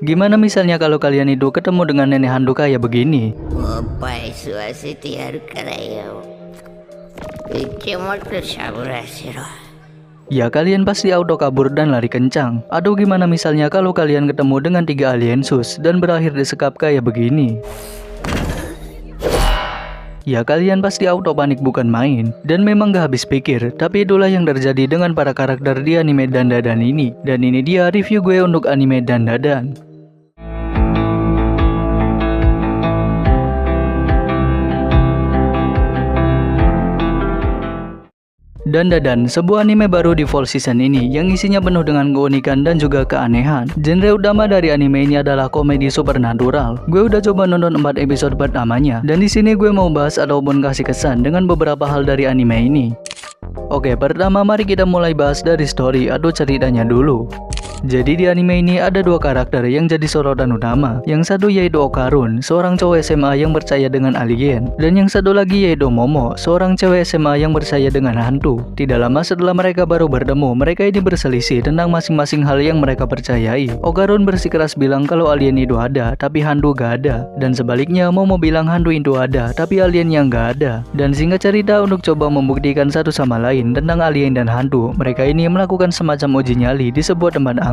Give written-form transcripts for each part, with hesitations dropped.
Gimana misalnya kalau kalian itu ketemu dengan nenek hantu kayak begini? Ya kalian pasti auto kabur dan lari kencang. Atau gimana misalnya kalau kalian ketemu dengan 3 alien sus dan berakhir disekap kayak begini? Ya kalian pasti auto panik bukan main. Dan memang gak habis pikir, tapi itulah yang terjadi dengan para karakter di anime Dandadan ini. Dan ini dia review gue untuk anime Dandadan. Dandadan, sebuah anime baru di fall season ini yang isinya penuh dengan keunikan dan juga keanehan. Genre utama dari anime ini adalah komedi supernatural. Gue udah coba nonton 4 episode pertamanya dan di sini gue mau bahas ataupun kasih kesan dengan beberapa hal dari anime ini. Oke, pertama mari kita mulai bahas dari story atau ceritanya dulu. Jadi di anime ini ada 2 karakter yang jadi sorotan utama. Yang satu yaitu Okarun, seorang cowok SMA yang percaya dengan alien. Dan yang satu lagi yaitu Momo, seorang cewek SMA yang percaya dengan hantu. Tidak lama setelah mereka baru bertemu, mereka ini berselisih tentang masing-masing hal yang mereka percayai. Okarun bersikeras bilang kalau alien itu ada, tapi hantu gak ada. Dan sebaliknya Momo bilang hantu itu ada, tapi alien yang gak ada. Dan singkat cerita, untuk coba membuktikan satu sama lain tentang alien dan hantu, mereka ini melakukan semacam uji nyali di sebuah tempat angker.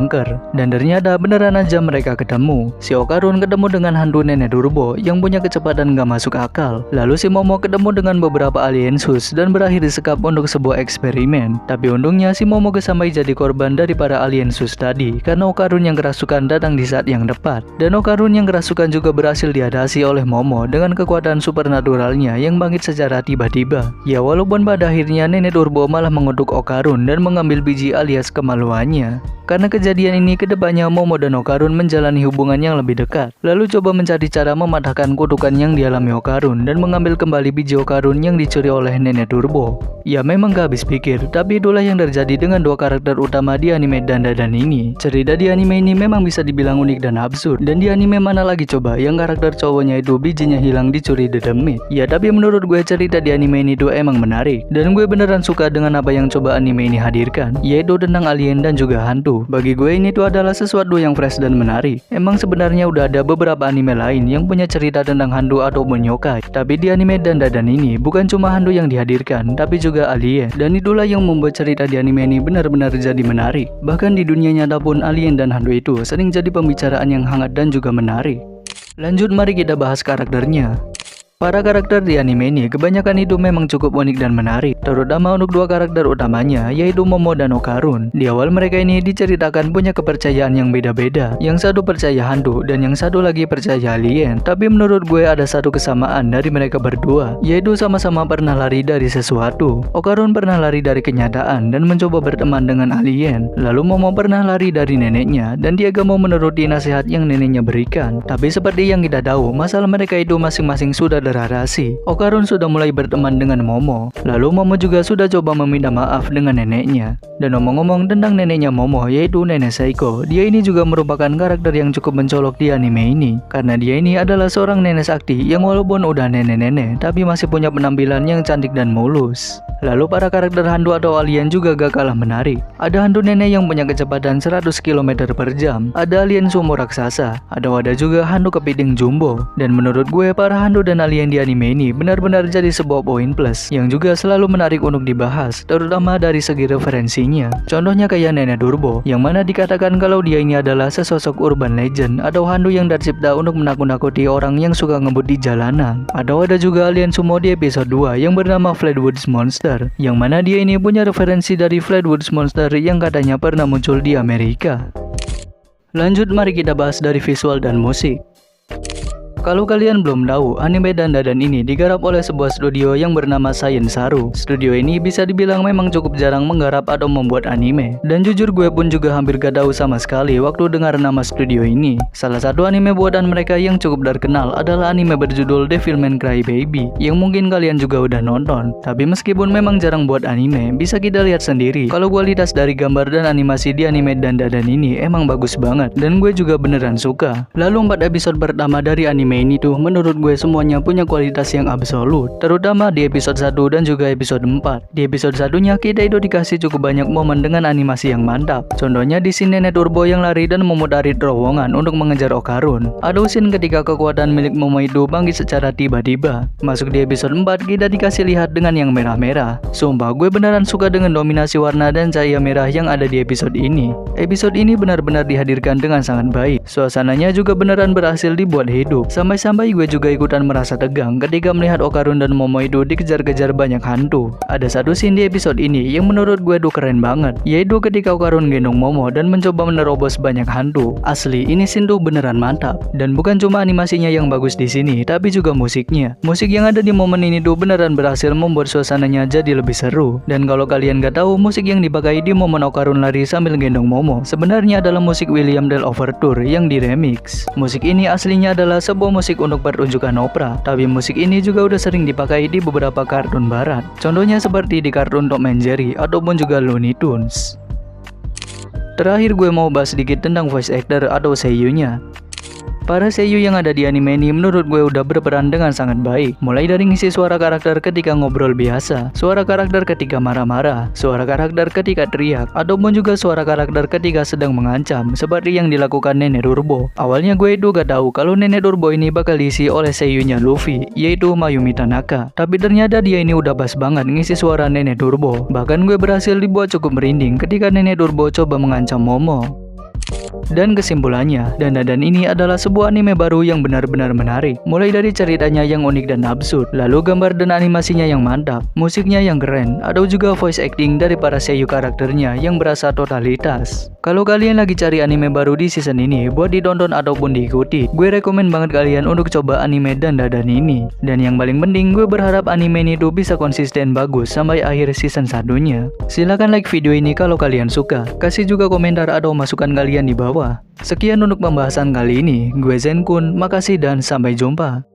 Dan ternyata beneran aja mereka ketemu. Si Okarun ketemu dengan hantu nenek Durbo yang punya kecepatan gak masuk akal. Lalu si Momo ketemu dengan beberapa alien sus dan berakhir disekap untuk sebuah eksperimen. Tapi untungnya si Momo kesampai jadi korban dari para alien sus tadi, karena Okarun yang kerasukan datang di saat yang tepat. Dan Okarun yang kerasukan juga berhasil diatasi oleh Momo dengan kekuatan supernaturalnya yang bangkit secara tiba-tiba. Ya walaupun pada akhirnya nenek Durbo malah mengutuk Okarun dan mengambil biji alias kemaluannya. Karena kejadian ini kedepannya Momo dan Okarun menjalani hubungan yang lebih dekat. Lalu coba mencari cara mematahkan kutukan yang dialami Okarun dan mengambil kembali biji Okarun yang dicuri oleh nenek Durbo. Ya memang gak habis pikir, tapi itulah yang terjadi dengan 2 karakter utama di anime Dandadan ini. Cerita di anime ini memang bisa dibilang unik dan absurd. Dan di anime mana lagi coba yang karakter cowoknya itu bijinya hilang dicuri The Demit. Ya tapi menurut gue cerita di anime ini tuh emang menarik. Dan gue beneran suka dengan apa yang coba anime ini hadirkan, yaitu tentang alien dan juga hantu. Bagi gue ini tuh adalah sesuatu yang fresh dan menarik. Emang sebenarnya udah ada beberapa anime lain yang punya cerita tentang hantu ataupun yokai. Tapi di anime Dandadan ini bukan cuma hantu yang dihadirkan, tapi juga alien. Dan itulah yang membuat cerita di anime ini benar-benar jadi menarik. Bahkan di dunia nyata pun alien dan hantu itu sering jadi pembicaraan yang hangat dan juga menarik. Lanjut mari kita bahas karakternya. Para karakter di anime ini kebanyakan itu memang cukup unik dan menarik, terutama untuk 2 karakter utamanya yaitu Momo dan Okarun. Di awal mereka ini diceritakan punya kepercayaan yang beda-beda. Yang satu percaya hantu dan yang satu lagi percaya alien. Tapi menurut gue ada satu kesamaan dari mereka berdua, yaitu sama-sama pernah lari dari sesuatu. Okarun pernah lari dari kenyataan dan mencoba berteman dengan alien. Lalu Momo pernah lari dari neneknya dan dia gak mau menuruti nasihat yang neneknya berikan. Tapi seperti yang kita tahu, masalah mereka itu masing-masing sudah teratasi. Okarun sudah mulai berteman dengan Momo. Lalu Momo juga sudah coba meminta maaf dengan neneknya. Dan ngomong-ngomong tentang neneknya Momo, yaitu Nenek Seiko, dia ini juga merupakan karakter yang cukup mencolok di anime ini. Karena dia ini adalah seorang nenek sakti yang walaupun udah nenek-nenek, tapi masih punya penampilan yang cantik dan mulus. Lalu para karakter hantu atau alien juga gak kalah menarik. Ada hantu nenek yang punya kecepatan 100 km per jam. Ada alien sumo raksasa. Ada juga hantu kepiting jumbo. Dan menurut gue para hantu dan alien di anime ini benar-benar jadi sebuah poin plus yang juga selalu menarik untuk dibahas, terutama dari segi referensinya. Contohnya kayak Nenek Durbo, yang mana dikatakan kalau dia ini adalah sesosok urban legend atau hantu yang tercipta untuk menakut-nakuti orang yang suka ngebut di jalanan. Atau ada juga alien sumo di episode 2 yang bernama Flatwoods Monster, yang mana dia ini punya referensi dari Flatwoods Monster yang katanya pernah muncul di Amerika. Lanjut mari kita bahas dari visual dan musik. Kalau kalian belum tahu, anime Dandadan ini digarap oleh sebuah studio yang bernama Science Saru. Studio ini bisa dibilang memang cukup jarang menggarap atau membuat anime. Dan jujur gue pun juga hampir gak tahu sama sekali waktu dengar nama studio ini. Salah satu anime buatan mereka yang cukup terkenal adalah anime berjudul Devilman Crybaby, yang mungkin kalian juga udah nonton. Tapi meskipun memang jarang buat anime, bisa kita lihat sendiri kalau kualitas dari gambar dan animasi di anime Dandadan ini emang bagus banget. Dan gue juga beneran suka. Lalu 4 episode pertama dari anime anime ini tuh menurut gue semuanya punya kualitas yang absolut, terutama di episode 1 dan juga episode 4. Di episode 1-nya kita itu dikasih cukup banyak momen dengan animasi yang mantap. Contohnya di scene Nenek Turbo yang lari dan memutari terowongan untuk mengejar Okarun. Ada scene ketika kekuatan milik Momo itu bangkit secara tiba-tiba. Masuk di episode 4 kita dikasih lihat dengan yang merah-merah. Sumpah gue beneran suka dengan dominasi warna dan cahaya merah yang ada di episode ini. Episode ini benar-benar dihadirkan dengan sangat baik. Suasananya juga beneran berhasil dibuat hidup. Sampai-sampai gue juga ikutan merasa tegang ketika melihat Okarun dan Momo itu dikejar-kejar banyak hantu. Ada satu scene di episode ini yang menurut gue tuh keren banget, yaitu ketika Okarun gendong Momo dan mencoba menerobos banyak hantu. Asli, ini scene tuh beneran mantap. Dan bukan cuma animasinya yang bagus di sini, tapi juga musiknya. Musik yang ada di momen ini tuh beneran berhasil membuat suasananya jadi lebih seru. Dan kalau kalian gak tahu, musik yang dipakai di momen Okarun lari sambil gendong Momo sebenarnya adalah musik William Del Overture yang diremix. Musik ini aslinya adalah sebuah musik untuk pertunjukan opera, tapi musik ini juga udah sering dipakai di beberapa kartun barat. Contohnya seperti di kartun Tom and Jerry ataupun juga Looney Tunes. Terakhir gue mau bahas sedikit tentang voice actor atau seiyunya. Para seiyu yang ada di anime ini menurut gue udah berperan dengan sangat baik. Mulai dari ngisi suara karakter ketika ngobrol biasa, suara karakter ketika marah-marah, suara karakter ketika teriak, ataupun juga suara karakter ketika sedang mengancam, seperti yang dilakukan Nenek Turbo. Awalnya gue itu gak tahu kalau Nenek Turbo ini bakal diisi oleh seiyunya Luffy, yaitu Mayumi Tanaka. Tapi ternyata dia ini udah pas banget ngisi suara Nenek Turbo. Bahkan gue berhasil dibuat cukup merinding ketika Nenek Turbo coba mengancam Momo. Dan kesimpulannya, Dandadan ini adalah sebuah anime baru yang benar-benar menarik. Mulai dari ceritanya yang unik dan absurd, lalu gambar dan animasinya yang mantap, musiknya yang keren, ada juga voice acting dari para seiyu karakternya yang berasa totalitas. Kalau kalian lagi cari anime baru di season ini buat ditonton ataupun diikuti, gue rekomen banget kalian untuk coba anime Dandadan ini. Dan yang paling penting, gue berharap anime ini tuh bisa konsisten bagus sampai akhir season 1-nya. Silahkan like video ini kalau kalian suka, kasih juga komentar atau masukan kalian di bawah. Sekian untuk pembahasan kali ini, gue Zenkun, makasih dan sampai jumpa.